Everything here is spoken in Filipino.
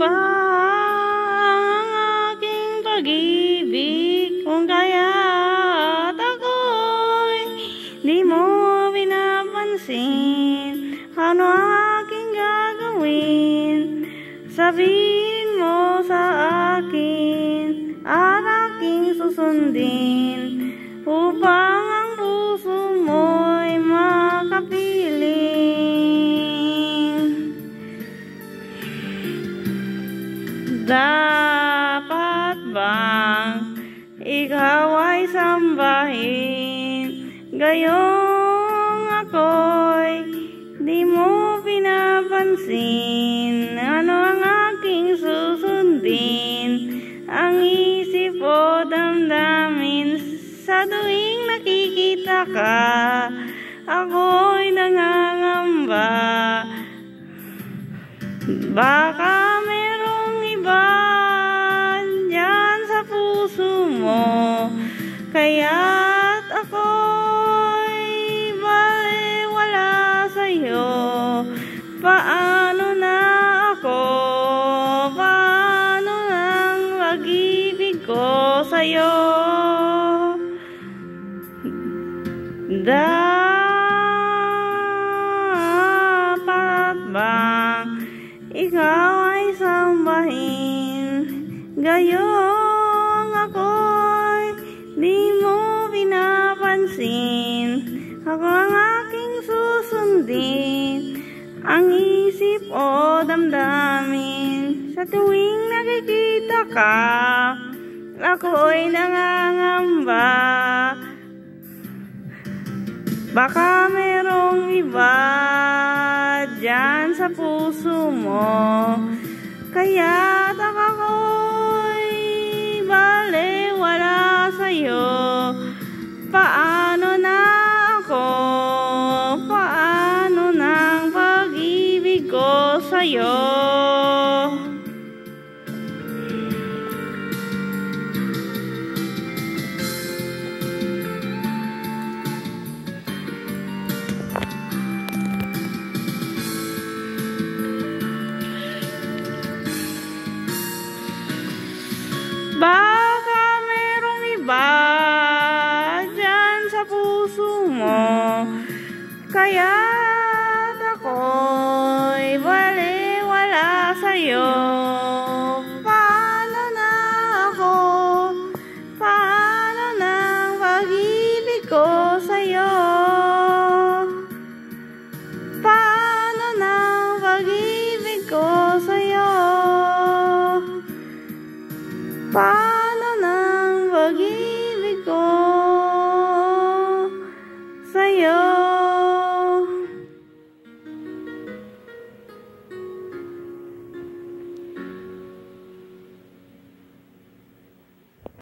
ba ang aking pag-ibig kung kaya't ako'y di mo pinapansin? Ano ang aking gagawin? Sabihin mo sa akin at aking susundin upang ang puso mo'y makapiling. Dapat bang ikaw ay sambahin, gayong ako'y di mo pinapansin? Ano ang aking susundin? Ang isip o damdamin sa tuwing nakikita ka, ako'y nangangamba. Baka merong iba dyan sa puso mo, kaya't ako'y baliwala sa'yo. Paano na ako? Paano ang pag-ibig ko sa'yo? Dapat bang ikaw ay sambahin, gayong ako'y di mo pinapansin? Ako ang aking susundin, ang isip o damdamin sa tuwing nakikita ka, ako'y nangangamba. Baka merong iba dyan sa puso mo, kaya't ako'y baliwala sa'yo. Paano na ako? Paano nang pag-ibig ko sa'yo? Baka merong iba dyan sa puso mo, kaya